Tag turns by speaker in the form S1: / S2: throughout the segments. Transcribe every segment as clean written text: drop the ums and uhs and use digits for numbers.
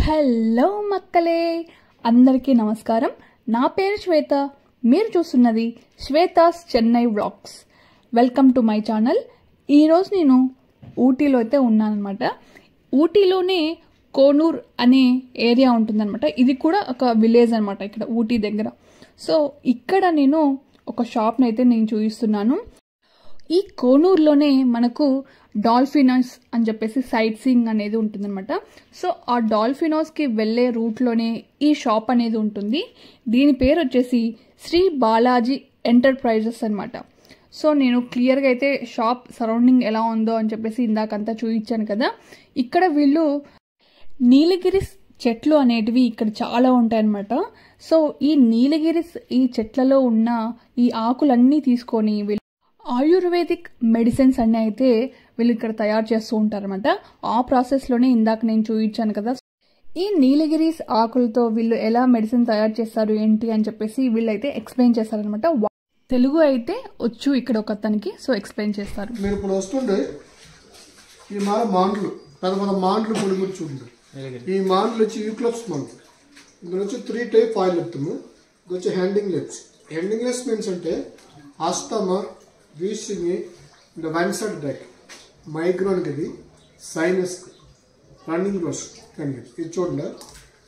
S1: Hello మక్కలే, అందరికీ నమస్కారం. నా పేరు శ్వేత. మీరు చూస్తున్నది Shweta's Chennai vlogs. Welcome to my channel. ఈరోజు నేను ఊటీలో అయితే ఉన్నానమాట. ఊటీలోనే కోనూర్ అనే ఏరియా ఉంటుందన్నమాట. ఇది కూడా ఒక విలేజ్ అనమాట, ఇక్కడ ఊటీ దగ్గర. సో ఇక్కడ నేను ఒక షాప్ని అయితే నేను చూపిస్తున్నాను. ఈ కోనూరులోనే మనకు డాల్ఫినోస్ అని చెప్పేసి సైట్ సీయింగ్ అనేది ఉంటుందన్నమాట. సో ఆ డాల్ఫినోస్కి వెళ్ళే రూట్లోనే ఈ షాప్ అనేది ఉంటుంది. దీని పేరు వచ్చేసి శ్రీ బాలాజీ ఎంటర్ప్రైజెస్ అనమాట. సో నేను క్లియర్గా అయితే షాప్ సరౌండింగ్ ఎలా ఉందో అని చెప్పేసి ఇందాకంతా చూపించాను కదా. ఇక్కడ వీళ్ళు నీలగిరిస్ చెట్లు అనేటివి ఇక్కడ చాలా ఉంటాయన్నమాట. సో ఈ నీలగిరిస్ ఈ చెట్లలో ఉన్న ఈ ఆకులన్నీ తీసుకొని ఆయుర్వేదిక్ మెడిసిన్స్ అన్నీ అయితే వీళ్ళు ఇక్కడ తయారు చేస్తూ ఉంటారనమాట. ఆ ప్రాసెస్లోనే ఇందాక నేను చూపించాను కదా. ఈ నీలగిరీస్ ఆకులతో వీళ్ళు ఎలా మెడిసిన్ తయారు చేస్తారు ఏంటి అని చెప్పేసి వీళ్ళైతే ఎక్స్ప్లెయిన్ చేస్తారనమాట. తెలుగు అయితే వచ్చు ఇక్కడ ఒక అతనికి. సో ఎక్స్ప్లెయిన్ చేస్తారు.
S2: మీరు ఇప్పుడు వస్తుండే ఈ మాండ్లు పెద్ద పెద్ద మాండ్లు పొడి కూడా చూడండి. ఈ మాండ్లు వచ్చి యూక్లప్స్ మాండ్లు. ఇందులో వచ్చి 3 టైప్ ఆయిల్ చెప్తాము. ఇది వచ్చి హ్యాండింగ్లెస్. హ్యాండింగ్లెస్ మీన్స్ అంటే ఆస్తమా, వీసింగ్, இந்த వన్సైడ్ బ్యాక్, మైగ్రేన్కి ఇది, సైనస్కి, రన్నింగ్ రోస్ కానీ ఇది చూడండి.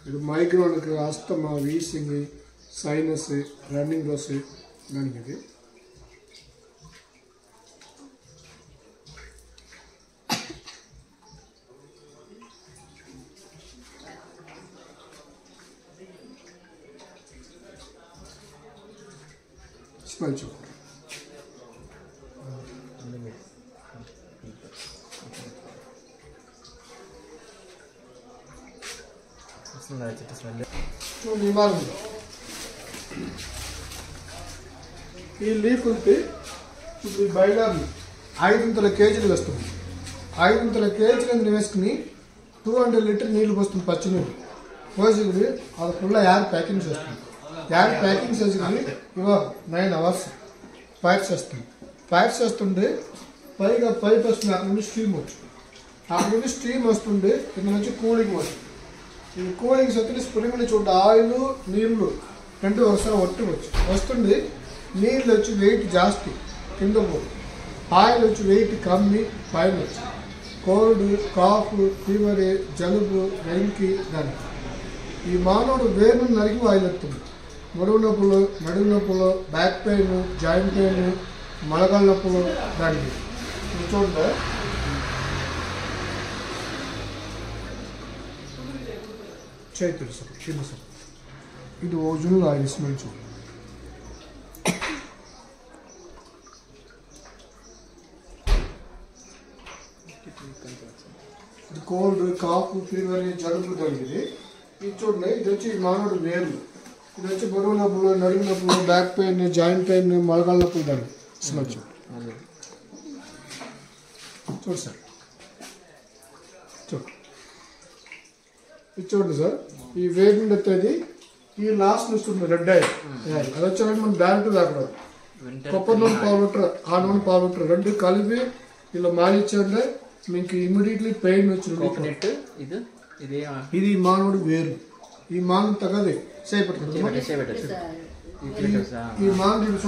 S2: ఇది మైగ్రేన్కి, asthma, wheezing, sinus, running nose దానికి ఇది. స్మెల్ చూడండి. ఈ లీఫ్ ఉంటే ఇప్పుడు బయలాన్ని 500 కేజీలు వేస్తుంది. 500 కేజీలు వేసుకుని 200 లీటర్ నీళ్ళు పోస్తుంది. పచ్చి నీళ్ళు పోసుకుని అది ఫుల్ యాడ్ ప్యాకింగ్ చేస్తుంది. యాడ్ ప్యాకింగ్ చేసుకుని ఇవాళ 9 అవర్స్ ఫైర్ చేస్తుంది. ఫైర్ చేస్తుంటే పైగా పైప్ వస్తుంది. అక్కడ నుండి స్టీమ్ వచ్చింది. అక్కడ నుండి స్టీమ్ వస్తుండే ఇక్కడ నుంచి కూలింగ్ వస్తుంది. ఈ కూలింగ్స్ వచ్చి స్ప్రింగ్ చూడండి. ఆయిల్ నీళ్లు 2 వర్షాలు వస్తుంది. నీళ్ళు వచ్చి వెయిట్ జాస్తి కింద పోదు, ఆయిల్ వచ్చి వెయిట్ కమ్మి పైన వచ్చి. కోల్డ్, కాఫ్, ఫీవర్, జలుబు, వెంకి దానికి ఈ మానవుడు వేరు నరికి ఆయిల్ ఎత్తుంది. నడుము నొప్పులు, బ్యాక్ పెయిన్, జాయింట్ పెయిన్, మొలకల నొప్పులు దానికి చూడండి. చైతన్య సార్ కింద సార్ ఇది ఒరిజినల్ ఆయిల్ స్మెల్ చూడండి. ఇది కోల్డ్, కాఫ్, ఫీవర్, జలుబు తగ్గింది. ఇది చూడండి. ఇది వచ్చి మానవుడు వేర్లు. ఇది వచ్చి బరువు నొప్పులు, నడుము నొప్పులు, బ్యాక్ పెయిన్, జాయింట్ పెయిన్, మొలకల నొప్పులు దాన్ని స్మెల్ చూడండి. చూడు సార్ చూడు. ఇది చూడండి సార్. ఈ వేడి నుండి వచ్చేది ఈ లాస్ట్ వస్తుంది రెడ్ ఆయిల్. అది వచ్చేది మనం డైరెక్ట్ తాకూడదు. కొబ్బరి నూనె పావులీటర్, ఆ నూనె పావులీటర్ 2 కలిపి ఇలా మాలిచ్చంటే మీకు ఇమీడియట్లీ పెయిన్ వచ్చింది. ఇది మానవుడు వేరు. ఈ మానవుడు తగ్గది చేపట్టు. ఈ మానవుడు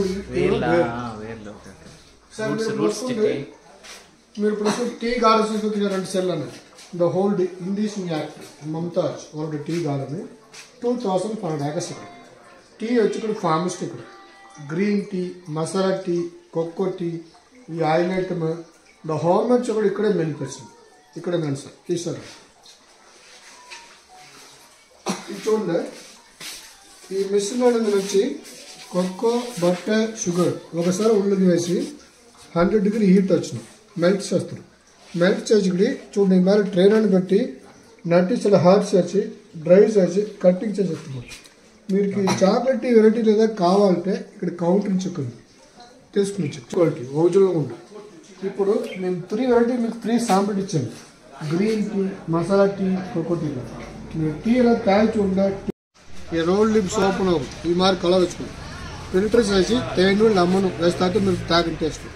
S2: మీరు ఇప్పుడు టీ గార్డెన్స్ తీసుకొచ్చిన 2 సెల్ అన్నది. The whole Indian act Mumtaz already tea garden 2500 acres. Tea వచ్చి ఇక్కడ ఫార్మస్ట్ ఇక్కడ green tea, masala tea, cocoa tea, ఈ ఆయిల్ ఐటమ్ ద హోమ్ వచ్చి కూడా ఇక్కడే మ్యానుఫ్యాక్చరింగ్ ఇక్కడే మ్యాన్ సార్ తీసారు. ఇది చూడండి. ఈ మిషన్ వచ్చి కోకో, బట్టర్, షుగర్ ఒకసారి ఉళ్ళకి వేసి 100 డిగ్రీ హీట్ వచ్చినాయి మెల్ట్ చేస్తారు. మెల్ట్ చేసి చూడండి. మరి ట్రైన్ అని పెట్టి నట్టి చాలా హార్డ్ చేసి డ్రై చేసి కట్టింగ్ చేసేస్తాము. మీకు చాక్లెట్ టీ వెరైటీ లేదా కావాలంటే ఇక్కడ కౌంటర్ చెక్కండి తీసుకుని క్వాలిటీ ఒరిజినల్గా ఉంటుంది. ఇప్పుడు నేను 3 వెరైటీ మీకు 3 శాంపిల్ ఇచ్చాను. Green tea, masala tea, cocoa tea. మీరు టీ ఎలా తయారు చూడండి. ఈ రోల్ లిప్స్ ఓపెన్ అవ్వదు. ఈ మారి కలర్ వచ్చుకోండి. ఫిల్టర్ చేసి తేను లెమన్ వేస్తే మీరు తాగిన taste.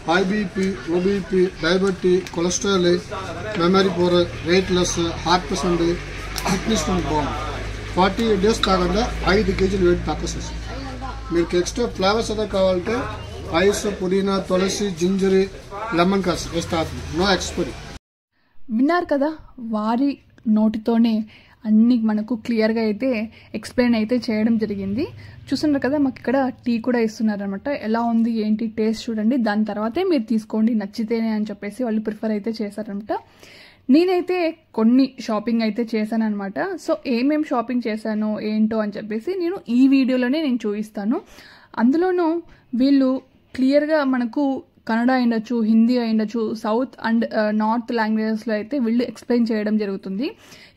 S2: high BP, low BP, diabetes, cholesterol, memory poor, weight loss, heart patient, thickness బాగుంది. 48 days తాగంగా 5 kg వెయిట్ తగ్గేసేసి. మీకు ఎక్స్ట్రా ఫ్లేవర్స్ ఏదో కావాలంటే ఐస్, పుదీనా, తులసి, జింజరి, లెమన్ కాస్ వేస్తే నో ఎక్స్పైరీ.
S1: విన్నారు కదా, వారి నోటితోనే అన్ని మనకు క్లియర్గా అయితే ఎక్స్ప్లెయిన్ అయితే చేయడం జరిగింది. చూస్తున్నారు కదా, మాకు ఇక్కడ టీ కూడా ఇస్తున్నారనమాట. ఎలా ఉంది ఏంటి టేస్ట్ చూడండి, దాని తర్వాతే మీరు తీసుకోండి నచ్చితేనే అని చెప్పేసి వాళ్ళు ప్రిఫర్ అయితే చేశారనమాట. నేనైతే కొన్ని షాపింగ్ అయితే చేశాను అనమాట. సో ఏమేం షాపింగ్ చేశానో ఏంటో అని చెప్పేసి నేను ఈ వీడియోలోనే నేను చూపిస్తాను. అందులోనూ వీళ్ళు క్లియర్గా మనకు కన్నడ అయిండొచ్చు, హిందీ అయిండొచ్చు, సౌత్ అండ్ నార్త్ లాంగ్వేజెస్లో అయితే వీళ్ళు ఎక్స్ప్లెయిన్ చేయడం జరుగుతుంది.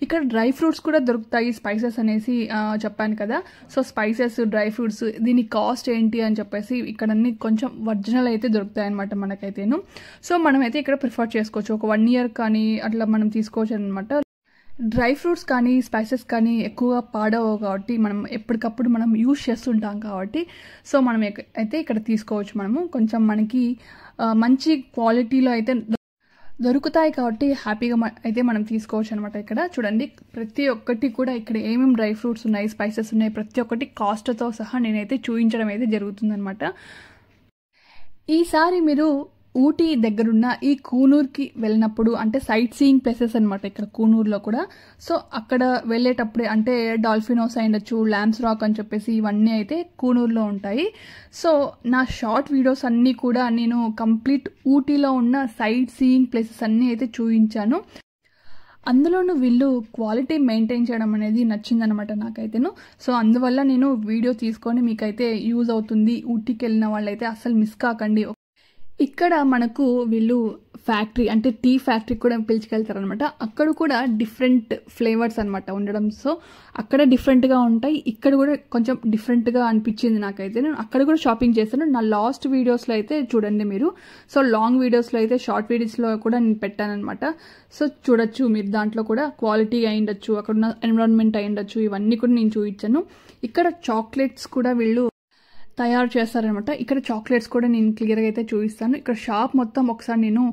S1: ఇక్కడ డ్రై ఫ్రూట్స్ కూడా దొరుకుతాయి, స్పైసెస్ అనేసి చెప్పాను కదా. సో స్పైసెస్, డ్రై ఫ్రూట్స్, దీని కాస్ట్ ఏంటి అని చెప్పేసి ఇక్కడ అన్ని కొంచెం ఒరిజినల్ అయితే దొరుకుతాయి అనమాట మనకైతేను. సో మనమైతే ఇక్కడ ప్రిఫర్ చేసుకోవచ్చు. ఒక 1 year కానీ అట్లా మనం తీసుకోవచ్చు అనమాట. డ్రై ఫ్రూట్స్ కానీ స్పైసెస్ కానీ ఎక్కువగా పాడవు కాబట్టి మనం ఎప్పటికప్పుడు మనం యూజ్ చేస్తుంటాం కాబట్టి సో మనం అయితే ఇక్కడ తీసుకోవచ్చు. మనము కొంచెం మనకి మంచి క్వాలిటీలో అయితే దొరుకుతాయి కాబట్టి హ్యాపీగా అయితే మనం తీసుకోవచ్చు అనమాట. ఇక్కడ చూడండి, ప్రతి ఒక్కటి కూడా ఇక్కడ ఏమేమి డ్రై ఫ్రూట్స్ ఉన్నాయి, స్పైసెస్ ఉన్నాయి, ప్రతి ఒక్కటి కాస్ట్తో సహా నేనైతే చూపించడం అయితే జరుగుతుందనమాట. ఈసారి మీరు ఊటీ దగ్గరున్న ఈ కూనూర్కి వెళ్ళినప్పుడు, అంటే సైట్ సీయింగ్ ప్లేసెస్ అనమాట ఇక్కడ కూనూరులో కూడా. సో అక్కడ వెళ్ళేటప్పుడే అంటే డాల్ఫిన్ హౌస్ అయ్యొచ్చు, ల్యాంప్స్ రాక్ అని చెప్పేసి ఇవన్నీ అయితే కూనూరులో ఉంటాయి. సో నా షార్ట్ వీడియోస్ అన్నీ కూడా నేను కంప్లీట్ ఊటీలో ఉన్న సైట్ సీయింగ్ ప్లేసెస్ అన్నీ అయితే చూపించాను. అందులోనూ వీళ్ళు క్వాలిటీ మెయింటైన్ చేయడం అనేది నచ్చిందనమాట నాకైతేను. సో అందువల్ల నేను వీడియో తీసుకొని మీకైతే యూజ్ అవుతుంది. ఊటీకి వెళ్ళిన వాళ్ళైతే అస్సలు మిస్ కాకండి. ఇక్కడ మనకు వీళ్ళు ఫ్యాక్టరీ అంటే టీ ఫ్యాక్టరీ కూడా పిలుచుకెళ్తారనమాట. అక్కడ కూడా డిఫరెంట్ ఫ్లేవర్స్ అనమాట ఉండడం. సో అక్కడ డిఫరెంట్గా ఉంటాయి, ఇక్కడ కూడా కొంచెం డిఫరెంట్గా అనిపించింది నాకైతే. నేను అక్కడ కూడా షాపింగ్ చేశాను. నా లాస్ట్ వీడియోస్లో అయితే చూడండి మీరు. సో లాంగ్ వీడియోస్లో అయితే షార్ట్ వీడియోస్లో కూడా నేను పెట్టానమాట. సో చూడొచ్చు మీరు, దాంట్లో కూడా క్వాలిటీ అయ్యుండొచ్చు, అక్కడ ఉన్న ఎన్విరాన్మెంట్ అయ్యుండొచ్చు, ఇవన్నీ కూడా నేను చూపించాను. ఇక్కడ చాక్లెట్స్ కూడా వీళ్ళు తయారు చేస్తారనమాట. ఇక్కడ చాక్లెట్స్ కూడా నేను క్లియర్గా అయితే చూపిస్తాను. ఇక్కడ షాప్ మొత్తం ఒకసారి నేను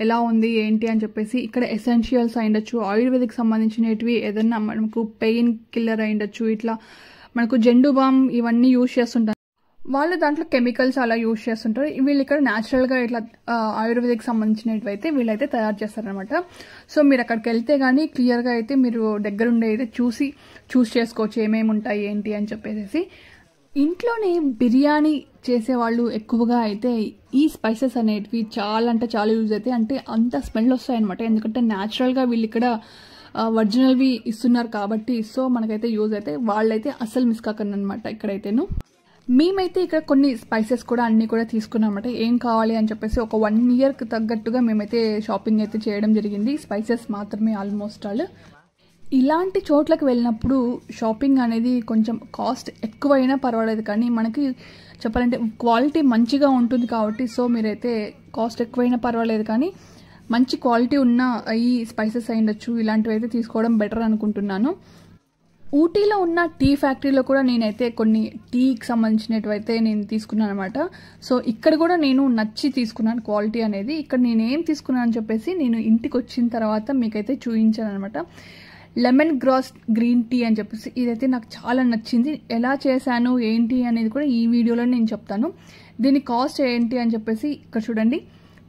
S1: ఎలా ఉంది ఏంటి అని చెప్పేసి, ఇక్కడ ఎసెన్షియల్స్ అయ్యుండొచ్చు, ఆయుర్వేదిక్ సంబంధించినవి, ఏదైనా మనకు పెయిన్ కిల్లర్ అయ్యుండొచ్చు, ఇట్లా మనకు జెండు బామ్ ఇవన్నీ యూజ్ చేస్తుంటారు. వాళ్ళు దాంట్లో కెమికల్స్ అలా యూజ్ చేస్తుంటారు. వీళ్ళు ఇక్కడ న్యాచురల్గా ఇట్లా ఆయుర్వేదిక్ సంబంధించినవి అయితే వీళ్ళైతే తయారు చేస్తారనమాట. సో మీరు అక్కడికి వెళ్తే కానీ క్లియర్గా అయితే మీరు దగ్గరుండి అయితే చూస్ చేసుకోవచ్చు ఏమేమి ఉంటాయి ఏంటి అని చెప్పేసి. ఇంట్లోనే బిర్యానీ చేసేవాళ్ళు ఎక్కువగా అయితే ఈ స్పైసెస్ అనేటివి చాలా అంటే చాలా యూజ్ అవుతాయి. అంటే అంత స్మెల్ వస్తాయన్నమాట, ఎందుకంటే న్యాచురల్గా వీళ్ళు ఇక్కడ ఒరిజినల్వి ఇస్తున్నారు కాబట్టి. సో మనకైతే యూజ్ అయితే వాళ్ళైతే అస్సలు మిస్ కాకండి అనమాట. ఇక్కడైతేను మేమైతే ఇక్కడ కొన్ని స్పైసెస్ కూడా అన్నీ కూడా తీసుకున్నాం అనమాట. ఏం కావాలి అని చెప్పేసి ఒక 1 yearకి తగ్గట్టుగా మేమైతే షాపింగ్ అయితే చేయడం జరిగింది. స్పైసెస్ మాత్రమే ఆల్మోస్ట్ ఆల్. ఇలాంటి చోట్లకు వెళ్ళినప్పుడు షాపింగ్ అనేది కొంచెం కాస్ట్ ఎక్కువైనా పర్వాలేదు, కానీ మనకి చెప్పాలంటే క్వాలిటీ మంచిగా ఉంటుంది కాబట్టి. సో మీరైతే కాస్ట్ ఎక్కువైనా పర్వాలేదు కానీ మంచి క్వాలిటీ ఉన్న ఈ స్పైసెస్ అయ్యుండొచ్చు, ఇలాంటివి అయితే తీసుకోవడం బెటర్ అనుకుంటున్నాను. ఊటీలో ఉన్న టీ ఫ్యాక్టరీలో కూడా నేనైతే కొన్ని టీకి సంబంధించినవి అయితే నేను తీసుకున్నాను అనమాట. సో ఇక్కడ కూడా నేను నచ్చి తీసుకున్నాను క్వాలిటీ అనేది. ఇక్కడ నేనేం తీసుకున్నాను అని చెప్పేసి నేను ఇంటికి వచ్చిన తర్వాత మీకైతే చూపించాను అనమాట. లెమన్ గ్రాస్ గ్రీన్ టీ అని చెప్పేసి ఇదైతే నాకు చాలా నచ్చింది. ఎలా చేశాను ఏంటి అనేది కూడా ఈ వీడియోలో నేను చెప్తాను. దీని కాస్ట్ ఏంటి అని చెప్పేసి ఇక్కడ చూడండి.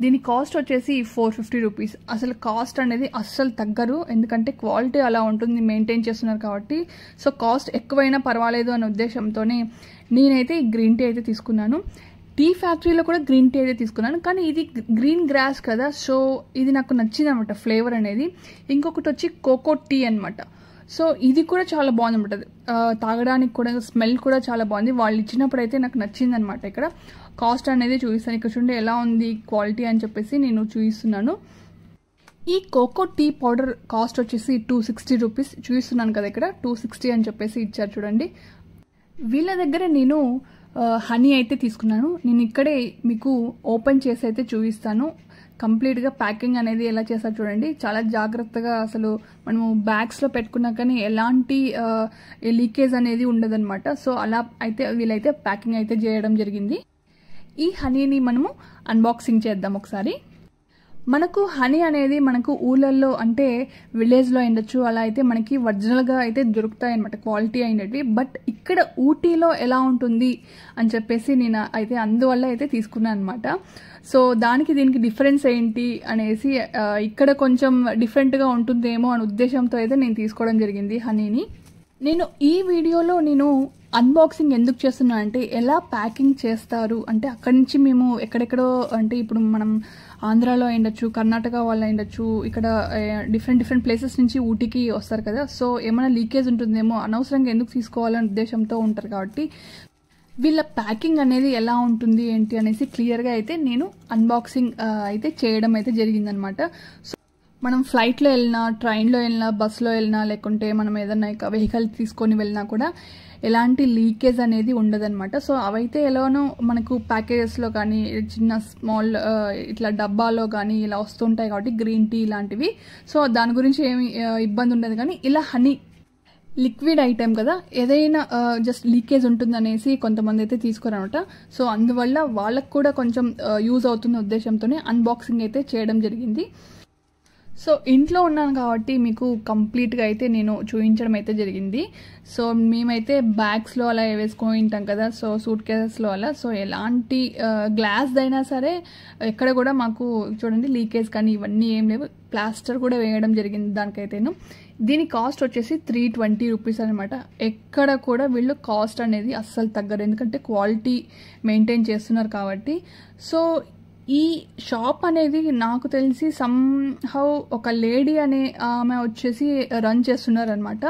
S1: దీని కాస్ట్ వచ్చేసి 450 రూపీస్. అసలు కాస్ట్ అనేది అస్సలు తగ్గరు, ఎందుకంటే క్వాలిటీ అలా ఉంటుంది, మెయింటైన్ చేస్తున్నారు కాబట్టి. సో కాస్ట్ ఎక్కువైనా పర్వాలేదు అనే ఉద్దేశంతోనే నేనైతే ఈ గ్రీన్ టీ అయితే తీసుకున్నాను. టీ ఫ్యాక్టరీలో కూడా గ్రీన్ టీ అయితే తీసుకున్నాను, కానీ ఇది గ్రీన్ గ్రాస్ కదా, సో ఇది నాకు నచ్చింది అనమాట ఫ్లేవర్ అనేది. ఇంకొకటి వచ్చి కోకో టీ అనమాట. సో ఇది కూడా చాలా బాగుంది అనమాట, తాగడానికి కూడా స్మెల్ కూడా చాలా బాగుంది. వాళ్ళు ఇచ్చినప్పుడు అయితే నాకు నచ్చింది అనమాట. ఇక్కడ కాస్ట్ అనేది చూపిస్తాను, ఇక్కడ చూడండి ఎలా ఉంది క్వాలిటీ అని చెప్పేసి నేను చూపిస్తున్నాను. ఈ కోకో టీ పౌడర్ కాస్ట్ వచ్చేసి 260 రూపీస్ చూపిస్తున్నాను కదా, ఇక్కడ 260 అని చెప్పేసి ఇచ్చారు చూడండి. వీళ్ళ దగ్గర నేను హనీ అయితే తీసుకున్నాను. నేను ఇక్కడే మీకు ఓపెన్ చేసి అయితే చూపిస్తాను. కంప్లీట్గా ప్యాకింగ్ అనేది ఎలా చేస్తారు చూడండి, చాలా జాగ్రత్తగా. అసలు మనము బ్యాగ్స్లో పెట్టుకున్నా కానీ ఎలాంటి లీకేజ్ అనేది ఉండదన్నమాట. సో అలా అయితే వీళ్ళైతే ప్యాకింగ్ అయితే చేయడం జరిగింది. ఈ హనీని మనము అన్బాక్సింగ్ చేద్దాం ఒకసారి. మనకు హనీ అనేది మనకు ఊళ్ళల్లో అంటే విలేజ్లో ఉండొచ్చు, అలా అయితే మనకి ఒరిజినల్గా అయితే దొరుకుతాయి అనమాట, క్వాలిటీ అయినవి. బట్ ఇక్కడ ఊటీలో ఎలా ఉంటుంది అని చెప్పేసి నేను అయితే అందువల్ల అయితే తీసుకున్నాను అనమాట. సో దానికి దీనికి డిఫరెన్స్ ఏంటి అనేసి ఇక్కడ కొంచెం డిఫరెంట్గా ఉంటుందేమో అనే ఉద్దేశంతో అయితే నేను తీసుకోవడం జరిగింది హనీని. నేను ఈ వీడియోలో అన్బాక్సింగ్ ఎందుకు చేస్తున్నా అంటే ఎలా ప్యాకింగ్ చేస్తారు అంటే అక్కడి నుంచి మేము ఎక్కడెక్కడో అంటే ఇప్పుడు మనం ఆంధ్రాలో ఉండొచ్చు, కర్ణాటక వాళ్ళు ఉండొచ్చు, ఇక్కడ డిఫరెంట్ ప్లేసెస్ నుంచి ఊటీకి వస్తారు కదా. సో ఏమైనా లీకేజ్ ఉంటుందేమో, అనవసరంగా ఎందుకు తీసుకోవాలనే ఉద్దేశంతో ఉంటారు కాబట్టి వీళ్ళ ప్యాకింగ్ అనేది ఎలా ఉంటుంది ఏంటి అనేసి క్లియర్గా అయితే నేను అన్బాక్సింగ్ అయితే చేయడం అయితే జరిగిందనమాట. సో మనం ఫ్లైట్లో వెళ్ళినా, ట్రైన్లో వెళ్ళినా, బస్సులో వెళ్ళినా, లేకుంటే మనం ఏదైనా వెహికల్ తీసుకొని వెళ్ళినా కూడా ఎలాంటి లీకేజ్ అనేది ఉండదన్నమాట. సో అవైతే ఎలానో మనకు ప్యాకేజెస్లో కానీ చిన్న స్మాల్ ఇట్లా డబ్బాలో కానీ ఇలా వస్తుంటాయి కాబట్టి గ్రీన్ టీ ఇలాంటివి. సో దాని గురించి ఏమి ఇబ్బంది ఉండదు. కానీ ఇలా హనీ లిక్విడ్ ఐటెం కదా, ఏదైనా జస్ట్ లీకేజ్ ఉంటుందనేసి కొంతమంది అయితే తీసుకోరనమాట. సో అందువల్ల వాళ్ళకు కూడా కొంచెం యూజ్ అవుతున్న ఉద్దేశంతోనే అన్బాక్సింగ్ అయితే చేయడం జరిగింది. సో ఇంట్లో ఉన్నాను కాబట్టి మీకు కంప్లీట్గా అయితే నేను చూపించడం అయితే జరిగింది. సో మేమైతే బ్యాగ్స్లో అలా వేసుకొని ఉంటాం కదా, సో సూట్ కేసెస్లో అలా. సో ఎలాంటి గ్లాస్ అయినా సరే ఎక్కడ కూడా మాకు చూడండి లీకేజ్ కానీ ఇవన్నీ ఏం లేవు. ప్లాస్టర్ కూడా వేయడం జరిగింది దానికైతేను. దీని కాస్ట్ వచ్చేసి 320 రూపీస్ అనమాట. ఎక్కడ కూడా వీళ్ళు కాస్ట్ అనేది అస్సలు తగ్గరు, ఎందుకంటే క్వాలిటీ మెయింటైన్ చేస్తున్నారు కాబట్టి. సో ఈ షాప్ అనేది నాకు తెలిసి సమ్హౌ ఒక లేడీ అనే ఆమె వచ్చేసి రన్ చేస్తున్నారు అనమాట.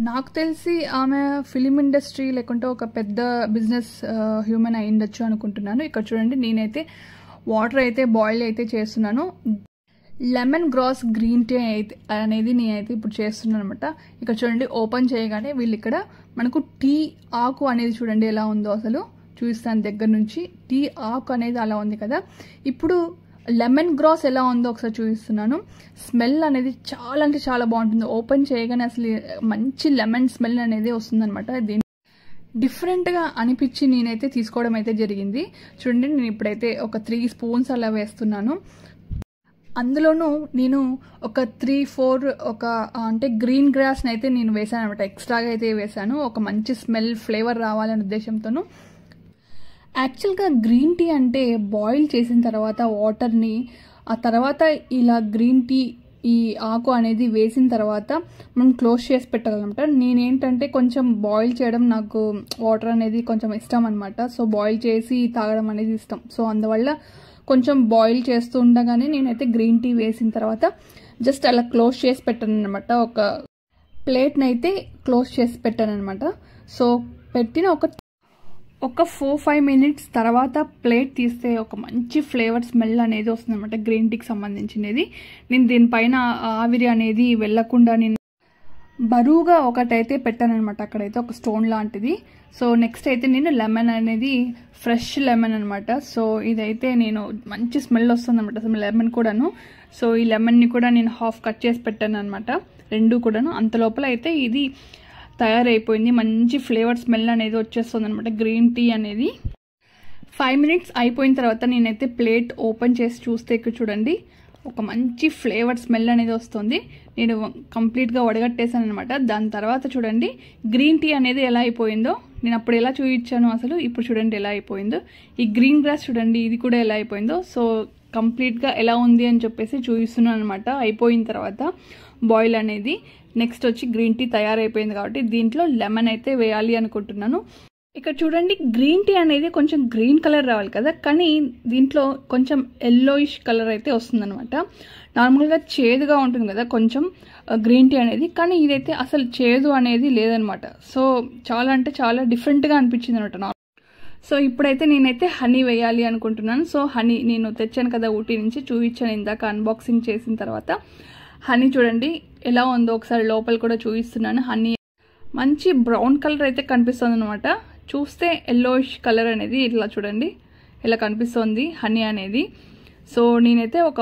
S1: నాకు తెలిసి ఆమె ఫిలిం ఇండస్ట్రీ లేకుంటే ఒక పెద్ద బిజినెస్ హ్యూమన్ అయి ఉండొచ్చు అనుకుంటున్నాను. ఇక్కడ చూడండి, నేనైతే వాటర్ అయితే బాయిల్ అయితే చేస్తున్నాను. లెమన్ గ్రాస్ గ్రీన్ టీ అయితే అనేది నేనైతే ఇప్పుడు చేస్తున్నాను అనమాట. ఇక్కడ చూడండి, ఓపెన్ చేయగానే వీళ్ళు ఇక్కడ మనకు టీ ఆకు అనేది చూడండి ఎలా ఉందో అసలు చూపిస్తాను దగ్గర నుంచి. టీ ఆకు అనేది అలా ఉంది కదా. ఇప్పుడు లెమన్ గ్రాస్ ఎలా ఉందో ఒకసారి చూపిస్తున్నాను. స్మెల్ అనేది చాలా అంటే చాలా బాగుంటుంది. ఓపెన్ చేయగానే అసలు మంచి లెమన్ స్మెల్ అనేది వస్తుంది అనమాట. దీని డిఫరెంట్గా అనిపించి నేనైతే తీసుకోవడం అయితే జరిగింది. చూడండి, నేను ఇప్పుడైతే ఒక 3 స్పూన్స్ అలా వేస్తున్నాను. అందులోనూ నేను ఒక 3-4 అంటే గ్రీన్ గ్రాస్ని అయితే నేను వేసాను అనమాట. ఎక్స్ట్రాగా అయితే వేసాను, ఒక మంచి స్మెల్ ఫ్లేవర్ రావాలనే ఉద్దేశంతోను. యాక్చువల్గా గ్రీన్ టీ అంటే బాయిల్ చేసిన తర్వాత వాటర్ని, ఆ తర్వాత ఇలా గ్రీన్ టీ ఈ ఆకు అనేది వేసిన తర్వాత మనం క్లోజ్ చేసి పెట్టాలన్నమాట. నేనేంటంటే కొంచెం బాయిల్ చేయడం, నాకు వాటర్ అనేది కొంచెం ఇష్టం అనమాట. సో బాయిల్ చేసి తాగడం అనేది ఇష్టం. సో అందువల్ల కొంచెం బాయిల్ చేస్తూ ఉండగానే నేనైతే గ్రీన్ టీ వేసిన తర్వాత జస్ట్ అలా క్లోజ్ చేసి పెట్టాను అనమాట. ఒక ప్లేట్ని అయితే క్లోజ్ చేసి పెట్టాను అనమాట. సో పెట్టిన ఒక 4-5 మినిట్స్ తర్వాత ప్లేట్ తీస్తే ఒక మంచి ఫ్లేవర్ స్మెల్ అనేది వస్తుంది అనమాట, గ్రీన్ టీకి సంబంధించినది. నేను దీనిపైన ఆవిరి అనేది వెళ్లకుండా నేను బరువుగా ఒకటైతే పెట్టాను అనమాట, అక్కడైతే ఒక స్టోన్ లాంటిది. సో నెక్స్ట్ అయితే నేను లెమన్ అనేది ఫ్రెష్ లెమన్ అనమాట. సో ఇదైతే నేను మంచి స్మెల్ వస్తుంది అనమాట అసలు లెమన్ కూడాను. సో ఈ లెమన్ని కూడా నేను హాఫ్ కట్ చేసి పెట్టాను అనమాట, రెండు కూడాను. అంత లోపల అయితే ఇది తయారైపోయింది. మంచి ఫ్లేవర్ స్మెల్ అనేది వచ్చేస్తుంది అనమాట గ్రీన్ టీ అనేది. 5 మినిట్స్ అయిపోయిన తర్వాత నేనైతే ప్లేట్ ఓపెన్ చేసి చూస్తే ఇక్కడ చూడండి ఒక మంచి ఫ్లేవర్ స్మెల్ అనేది వస్తుంది. నేను కంప్లీట్గా వడగట్టేసాను అనమాట. దాని తర్వాత చూడండి గ్రీన్ టీ అనేది ఎలా అయిపోయిందో, నేను అప్పుడు ఎలా చూపించాను అసలు ఇప్పుడు చూడండి ఎలా అయిపోయిందో. ఈ గ్రీన్ గ్రాస్ చూడండి ఇది కూడా ఎలా అయిపోయిందో. సో కంప్లీట్గా ఎలా ఉంది అని చెప్పేసి చూపిస్తున్నాను అనమాట. అయిపోయిన తర్వాత బాయిల్ అనేది నెక్స్ట్ వచ్చి గ్రీన్ టీ తయారైపోయింది కాబట్టి దీంట్లో లెమన్ అయితే వేయాలి అనుకుంటున్నాను. ఇక్కడ చూడండి గ్రీన్ టీ అనేది కొంచెం గ్రీన్ కలర్ రావాలి కదా, కానీ దీంట్లో కొంచెం ఎల్లోయిష్ కలర్ అయితే వస్తుందన్నమాట. నార్మల్గా చేదుగా ఉంటుంది కదా కొంచెం గ్రీన్ టీ అనేది, కానీ ఇదైతే అసలు చేదు అనేది లేదనమాట. సో చాలా అంటే చాలా డిఫరెంట్గా అనిపించింది అనమాట. సో ఇప్పుడైతే నేనైతే హనీ వేయాలి అనుకుంటున్నాను. సో హనీ నేను తెచ్చాను కదా ఊటీ నుంచి, చూపించాను ఇందాక అన్బాక్సింగ్ చేసిన తర్వాత. హనీ చూడండి ఎలా ఉందో ఒకసారి లోపల కూడా చూపిస్తున్నాను. హనీ మంచి బ్రౌన్ కలర్ అయితే కనిపిస్తుంది అనమాట. చూస్తే ఎల్లోయిష్ కలర్ అనేది ఇట్లా చూడండి ఇలా కనిపిస్తుంది హనీ అనేది. సో నేనైతే ఒక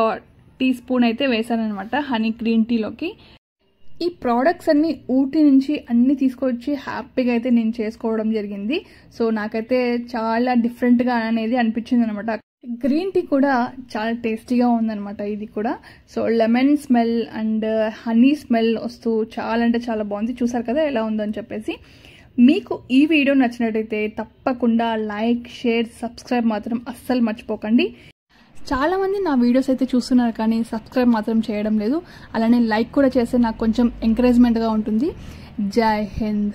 S1: టీ స్పూన్ అయితే వేసాను అనమాట హనీ గ్రీన్ టీలోకి. ఈ ప్రోడక్ట్స్ అన్ని ఊటీ నుంచి అన్ని తీసుకొచ్చి హ్యాపీగా అయితే నేను చేసుకోవడం జరిగింది. సో నాకైతే చాలా డిఫరెంట్గా అనేది అనిపించింది అనమాట. గ్రీన్ టీ కూడా చాలా టేస్టీగా ఉందన్నమాట ఇది కూడా. So lemon smell and honey smell వస్తూ చాలా అంటే చాలా బాగుంది. చూసారు కదా ఎలా ఉందని చెప్పేసి. మీకు ఈ వీడియో నచ్చినట్టయితే తప్పకుండా లైక్, షేర్, సబ్స్క్రైబ్ మాత్రం అస్సలు మర్చిపోకండి. చాలామంది నా వీడియోస్ అయితే చూస్తున్నారు కానీ సబ్స్క్రైబ్ మాత్రం చేయడం లేదు. అలానే లైక్ కూడా చేస్తే నాకు కొంచెం ఎంకరేజ్మెంట్గా ఉంటుంది. జై హింద్.